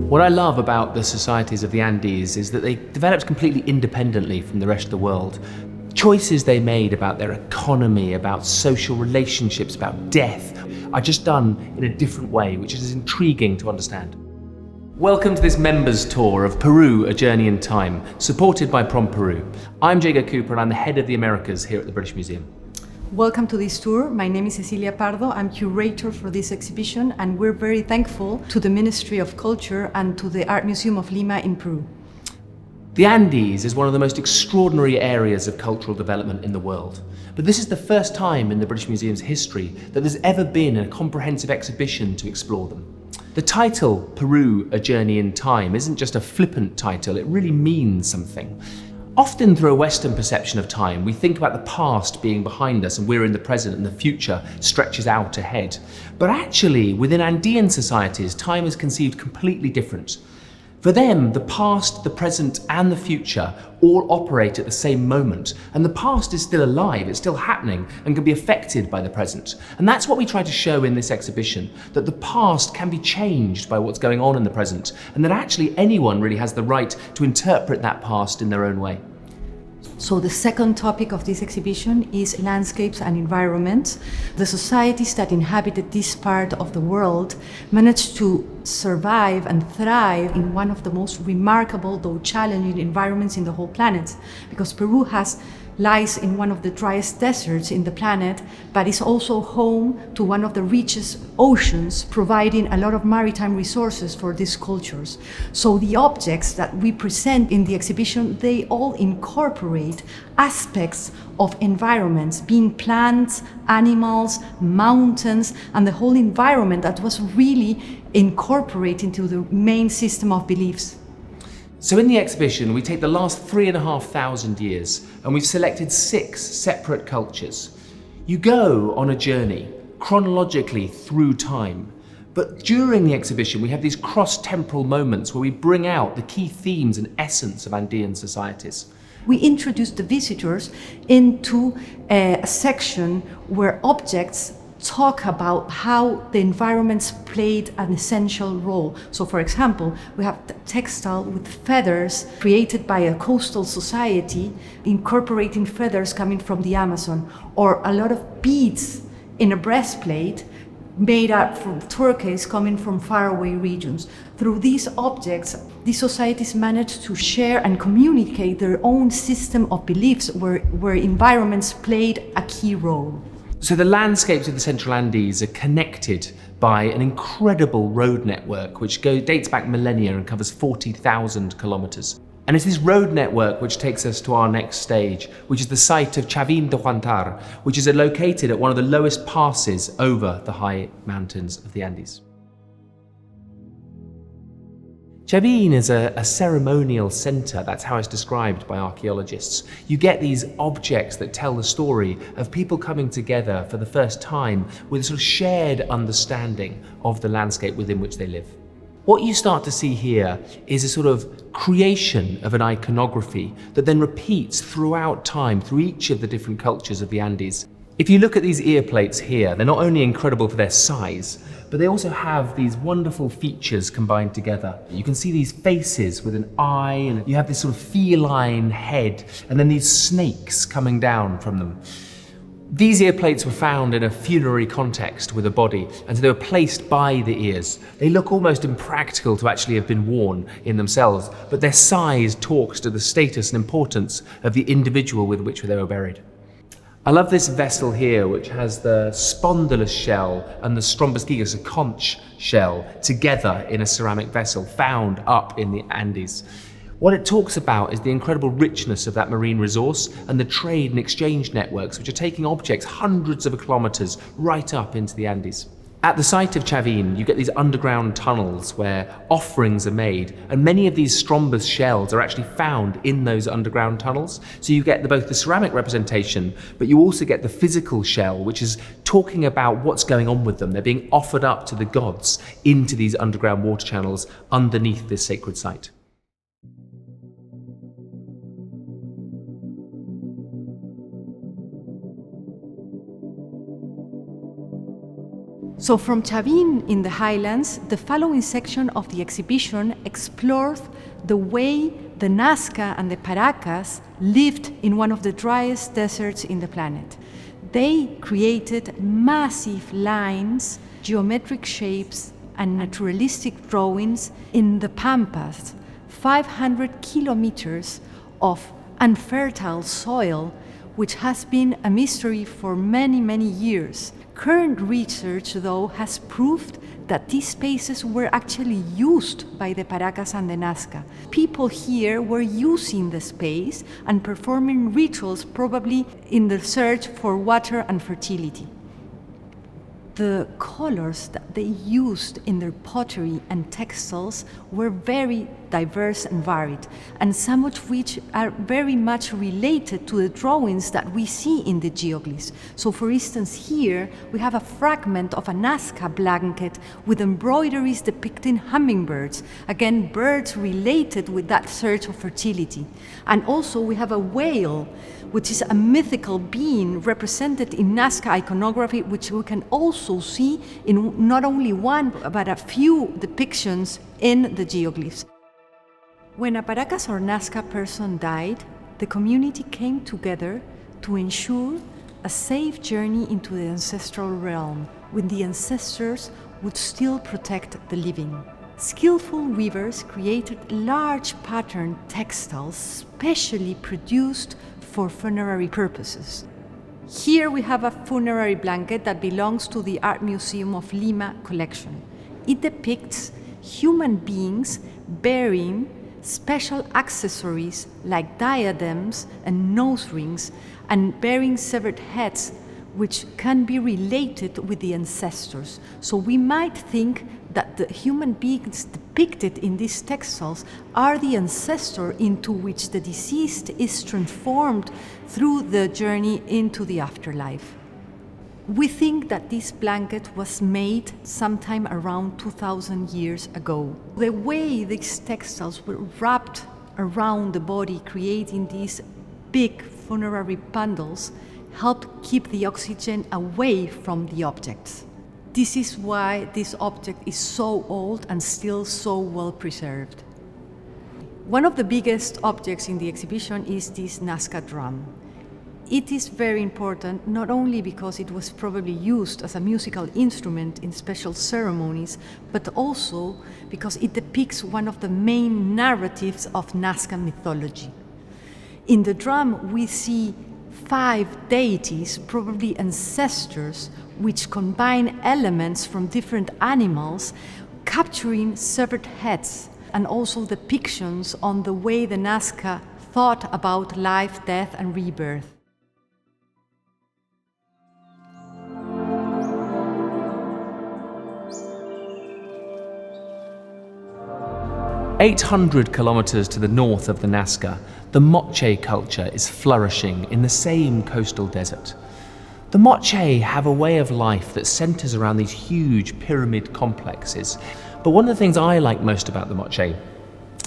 What I love about the societies of the Andes is that they developed completely independently from the rest of the world. Choices they made about their economy, about social relationships, about death, are just done in a different way, which is intriguing to understand. Welcome to this members tour of Peru, A Journey in Time, supported by Prom Peru. I'm Jago Cooper and I'm the head of the Americas here at the British Museum. Welcome to this tour. My name is Cecilia Pardo. I'm curator for this exhibition, and we're very thankful to the Ministry of Culture and to the Art Museum of Lima in Peru. The Andes is one of the most extraordinary areas of cultural development in the world. But this is the first time in the British Museum's history that there's ever been a comprehensive exhibition to explore them. The title, Peru, A Journey in Time, isn't just a flippant title, it really means something. Often through a Western perception of time, we think about the past being behind us and we're in the present and the future stretches out ahead. But actually, within Andean societies, time is conceived completely different. For them, the past, the present, and the future all operate at the same moment, and the past is still alive, it's still happening, and can be affected by the present. And that's what we try to show in this exhibition, that the past can be changed by what's going on in the present, and that actually anyone really has the right to interpret that past in their own way. So the second topic of this exhibition is landscapes and environments. The societies that inhabited this part of the world managed to survive and thrive in one of the most remarkable, though challenging, environments in the whole planet. Because Peru lies in one of the driest deserts in the planet, but is also home to one of the richest oceans, providing a lot of maritime resources for these cultures. So the objects that we present in the exhibition, they all incorporate aspects of environments, being plants, animals, mountains, and the whole environment that was really incorporated into the main system of beliefs. So in the exhibition, we take the last 3,500 years and we've selected 6 separate cultures. You go on a journey chronologically through time, but during the exhibition, we have these cross-temporal moments where we bring out the key themes and essence of Andean societies. We introduce the visitors into a section where objects talk about how the environments played an essential role. So for example, we have textile with feathers created by a coastal society, incorporating feathers coming from the Amazon, or a lot of beads in a breastplate made up from turquoise coming from faraway regions. Through these objects, these societies managed to share and communicate their own system of beliefs where environments played a key role. So the landscapes of the Central Andes are connected by an incredible road network which dates back millennia and covers 40,000 kilometers. And it's this road network which takes us to our next stage, which is the site of Chavin de Huantar, which is located at one of the lowest passes over the high mountains of the Andes. Chavin is a ceremonial centre, that's how it's described by archaeologists. You get these objects that tell the story of people coming together for the first time with a sort of shared understanding of the landscape within which they live. What you start to see here is a sort of creation of an iconography that then repeats throughout time, through each of the different cultures of the Andes. If you look at these ear plates here, they're not only incredible for their size, but they also have these wonderful features combined together. You can see these faces with an eye, and you have this sort of feline head, and then these snakes coming down from them. These ear plates were found in a funerary context with a body, and so they were placed by the ears. They look almost impractical to actually have been worn in themselves, but their size talks to the status and importance of the individual with which they were buried. I love this vessel here, which has the spondylus shell and the stromboscigus, a conch shell, together in a ceramic vessel found up in the Andes. What it talks about is the incredible richness of that marine resource and the trade and exchange networks which are taking objects hundreds of kilometers right up into the Andes. At the site of Chavin, you get these underground tunnels where offerings are made, and many of these strombus shells are actually found in those underground tunnels. So you get both the ceramic representation, but you also get the physical shell, which is talking about what's going on with them. They're being offered up to the gods into these underground water channels underneath this sacred site. So from Chavin in the highlands, the following section of the exhibition explores the way the Nazca and the Paracas lived in one of the driest deserts in the planet. They created massive lines, geometric shapes, and naturalistic drawings in the pampas, 500 kilometers of unfertile soil, which has been a mystery for many, many years. Current research, though, has proved that these spaces were actually used by the Paracas and the Nazca. People here were using the space and performing rituals, probably in the search for water and fertility. The colors that they used in their pottery and textiles were very diverse and varied, and some of which are very much related to the drawings that we see in the geoglyphs. So for instance, here we have a fragment of a Nazca blanket with embroideries depicting hummingbirds, again birds related with that search of fertility. And also we have a whale, which is a mythical being represented in Nazca iconography, which we can also see in not only one, but a few depictions in the geoglyphs. When a Paracas or Nazca person died, the community came together to ensure a safe journey into the ancestral realm, when the ancestors would still protect the living. Skillful weavers created large patterned textiles specially produced for funerary purposes. Here we have a funerary blanket that belongs to the Art Museum of Lima collection. It depicts human beings bearing special accessories like diadems and nose rings and bearing severed heads, which can be related with the ancestors. So we might think that the human beings depicted in these textiles are the ancestor into which the deceased is transformed through the journey into the afterlife. We think that this blanket was made sometime around 2,000 years ago. The way these textiles were wrapped around the body, creating these big funerary bundles, helped keep the oxygen away from the objects. This is why this object is so old and still so well preserved. One of the biggest objects in the exhibition is this Nazca drum. It is very important not only because it was probably used as a musical instrument in special ceremonies, but also because it depicts one of the main narratives of Nazca mythology. In the drum, we see 5 deities, probably ancestors, which combine elements from different animals, capturing severed heads, and also depictions on the way the Nazca thought about life, death, and rebirth. "800 kilometers to the north of the Nazca, the Moche culture is flourishing in the same coastal desert. The Moche have a way of life that centers around these huge pyramid complexes. But one of the things I like most about the Moche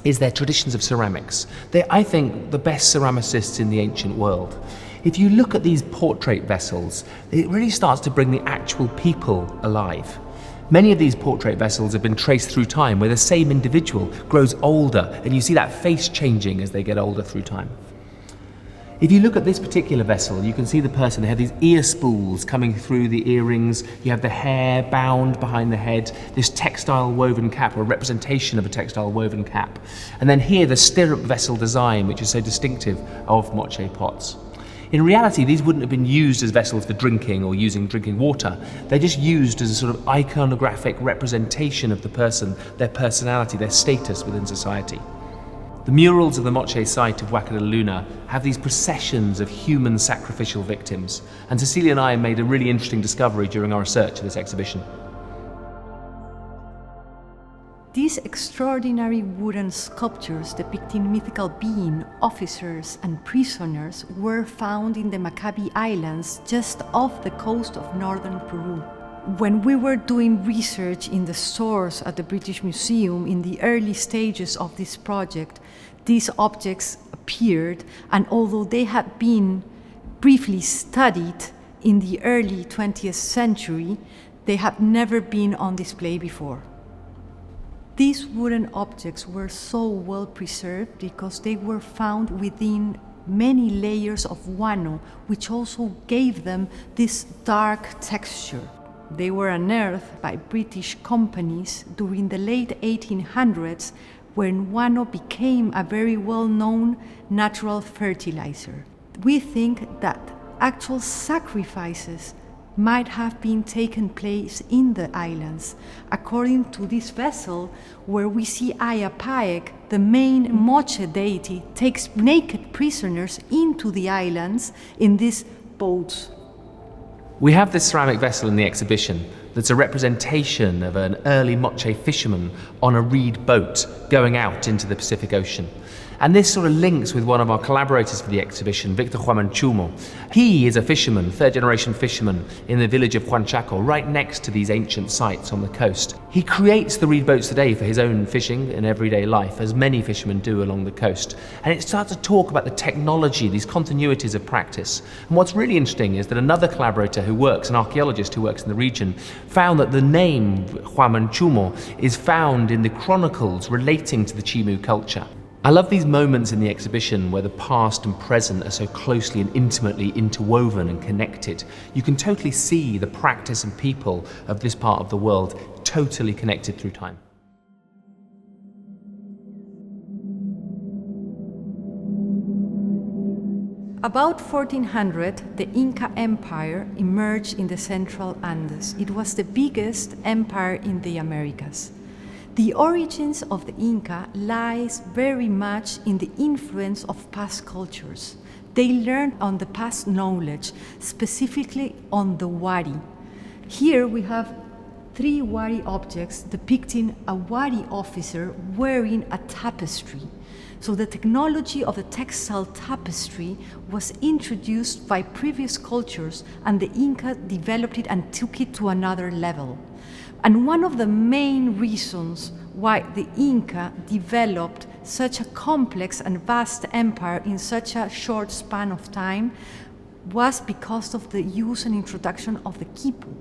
is their traditions of ceramics. They're, I think, the best ceramicists in the ancient world. If you look at these portrait vessels, it really starts to bring the actual people alive. Many of these portrait vessels have been traced through time, where the same individual grows older, and you see that face changing as they get older through time. If you look at this particular vessel, you can see the person. They have these ear spools coming through the earrings. You have the hair bound behind the head, this textile woven cap, or a representation of a textile woven cap. And then here, the stirrup vessel design, which is so distinctive of Moche pots. In reality, these wouldn't have been used as vessels for drinking or using drinking water. They're just used as a sort of iconographic representation of the person, their personality, their status within society. The murals of the Moche site of Huacaluna have these processions of human sacrificial victims, and Cecilia and I made a really interesting discovery during our research of this exhibition. These extraordinary wooden sculptures depicting mythical beings, officers, and prisoners were found in the Maccabi Islands just off the coast of northern Peru. When we were doing research in the stores at the British Museum in the early stages of this project, these objects appeared, and although they had been briefly studied in the early 20th century, They have never been on display before. These wooden objects were so well preserved because they were found within many layers of guano, which also gave them this dark texture. They were unearthed by British companies during the late 1800s, when guano became a very well-known natural fertilizer. We think that actual sacrifices might have been taken place in the islands, according to this vessel where we see Aya Paek, the main Moche deity, takes naked prisoners into the islands in these boats. We have this ceramic vessel in the exhibition that's a representation of an early Moche fisherman on a reed boat going out into the Pacific Ocean. And this sort of links with one of our collaborators for the exhibition, Victor Huamanchumo. He is a fisherman, third-generation fisherman, in the village of Huanchaco, right next to these ancient sites on the coast. He creates the reed boats today for his own fishing and everyday life, as many fishermen do along the coast. And it starts to talk about the technology, these continuities of practice. And what's really interesting is that another collaborator who works, an archaeologist who works in the region, found that the name Huamanchumo is found in the chronicles relating to the Chimu culture. I love these moments in the exhibition where the past and present are so closely and intimately interwoven and connected. You can totally see the practice and people of this part of the world totally connected through time. About 1400, the Inca Empire emerged in the central Andes. It was the biggest empire in the Americas. The origins of the Inca lies very much in the influence of past cultures. They learned on the past knowledge, specifically on the wari. Here we have 3 wari objects depicting a wari officer wearing a tapestry. So the technology of the textile tapestry was introduced by previous cultures, and the Inca developed it and took it to another level. And one of the main reasons why the Inca developed such a complex and vast empire in such a short span of time was because of the use and introduction of the quipu.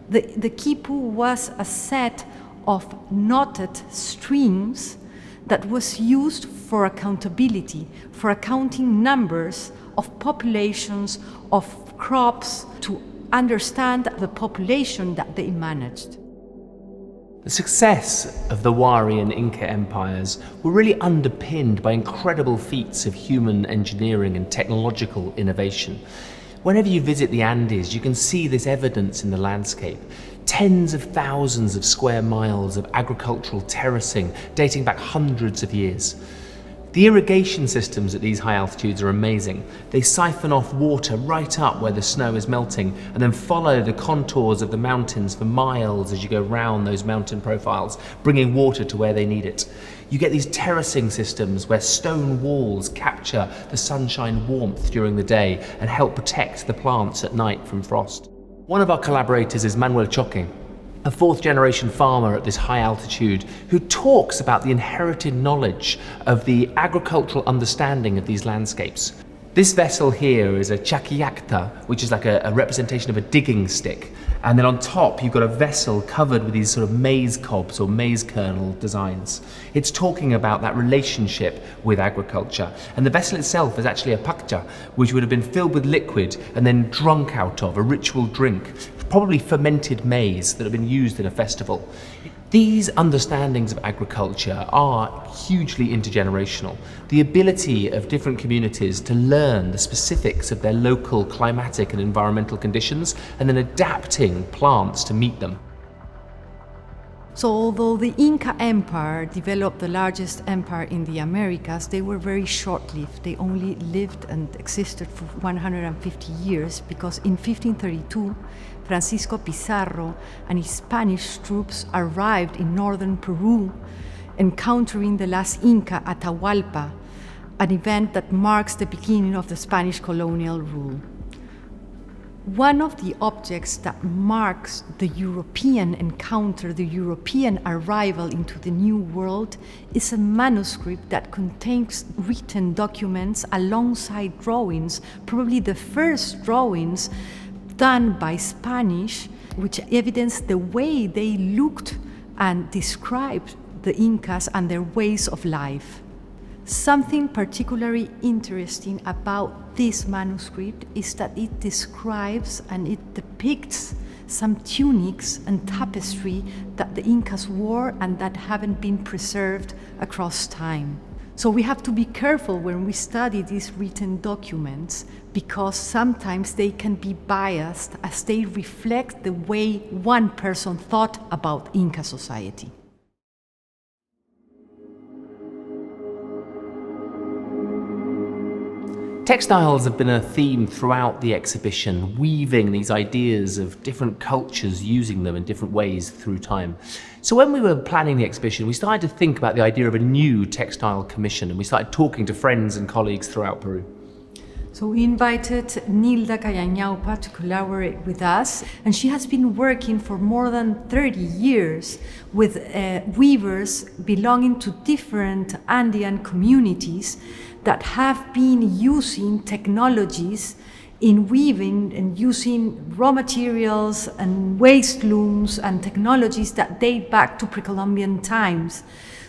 The quipu was a set of knotted strings that was used for accountability, for accounting numbers of populations, of crops, to understand the population that they managed. The success of the Wari and Inca empires were really underpinned by incredible feats of human engineering and technological innovation. Whenever you visit the Andes, you can see this evidence in the landscape. Tens of thousands of square miles of agricultural terracing dating back hundreds of years. The irrigation systems at these high altitudes are amazing. They siphon off water right up where the snow is melting and then follow the contours of the mountains for miles as you go round those mountain profiles, bringing water to where they need it. You get these terracing systems where stone walls capture the sunshine warmth during the day and help protect the plants at night from frost. One of our collaborators is Manuel Choque, a 4th-generation farmer at this high altitude who talks about the inherited knowledge of the agricultural understanding of these landscapes. This vessel here is a chaquiacta, which is like a representation of a digging stick. And then on top, you've got a vessel covered with these sort of maize cobs or maize kernel designs. It's talking about that relationship with agriculture. And the vessel itself is actually a pakcha, which would have been filled with liquid and then drunk out of, a ritual drink, probably fermented maize that had been used in a festival. These understandings of agriculture are hugely intergenerational. The ability of different communities to learn the specifics of their local climatic and environmental conditions and then adapting plants to meet them. So although the Inca Empire developed the largest empire in the Americas, they were very short-lived. They only lived and existed for 150 years because in 1532, Francisco Pizarro and his Spanish troops arrived in northern Peru, encountering the last Inca, Atahualpa, an event that marks the beginning of the Spanish colonial rule. One of the objects that marks the European encounter, the European arrival into the New World, is a manuscript that contains written documents alongside drawings, probably the first drawings done by Spanish which evidence the way they looked and described the Incas and their ways of life. Something particularly interesting about this manuscript is that it describes and it depicts some tunics and tapestry that the Incas wore and that haven't been preserved across time. So we have to be careful when we study these written documents, because sometimes they can be biased as they reflect the way one person thought about Inca society. Textiles have been a theme throughout the exhibition, weaving these ideas of different cultures using them in different ways through time. So when we were planning the exhibition, we started to think about the idea of a new textile commission, and we started talking to friends and colleagues throughout Peru. So we invited Nilda Cayañaupa to collaborate with us, and she has been working for more than 30 years with weavers belonging to different Andean communities that have been using technologies in weaving and using raw materials and waste looms and technologies that date back to pre-Columbian times.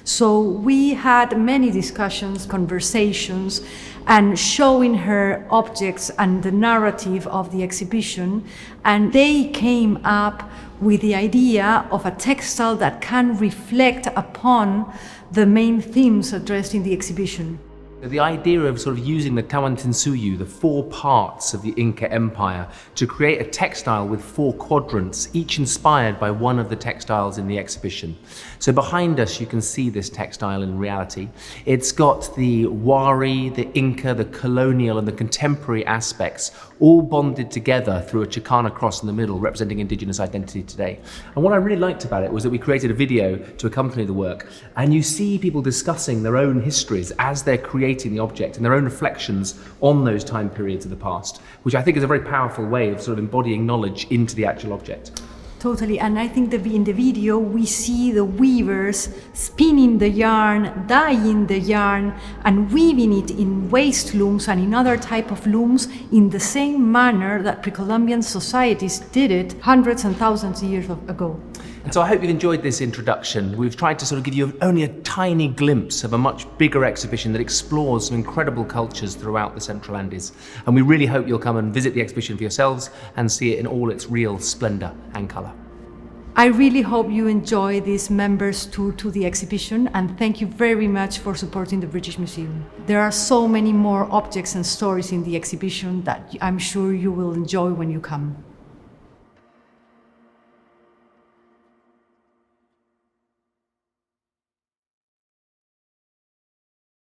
So we had many discussions, conversations, and showing her objects and the narrative of the exhibition, and they came up with the idea of a textile that can reflect upon the main themes addressed in the exhibition. The idea of sort of using the Tawantinsuyu, the 4 parts of the Inca Empire, to create a textile with 4 quadrants, each inspired by one of the textiles in the exhibition. So behind us you can see this textile in reality. It's got the Wari, the Inca, the colonial and the contemporary aspects all bonded together through a Chicana cross in the middle representing indigenous identity today. And what I really liked about it was that we created a video to accompany the work, and you see people discussing their own histories as they're creating the object and their own reflections on those time periods of the past, which I think is a very powerful way of sort of embodying knowledge into the actual object. Totally, and I think that in the video we see the weavers spinning the yarn, dyeing the yarn, and weaving it in waste looms and in other type of looms in the same manner that pre-Columbian societies did it hundreds and thousands of years ago. And so I hope you've enjoyed this introduction. We've tried to sort of give you only a tiny glimpse of a much bigger exhibition that explores some incredible cultures throughout the Central Andes. And we really hope you'll come and visit the exhibition for yourselves and see it in all its real splendor and color. I really hope you enjoy this members tour to the exhibition, and thank you very much for supporting the British Museum. There are so many more objects and stories in the exhibition that I'm sure you will enjoy when you come.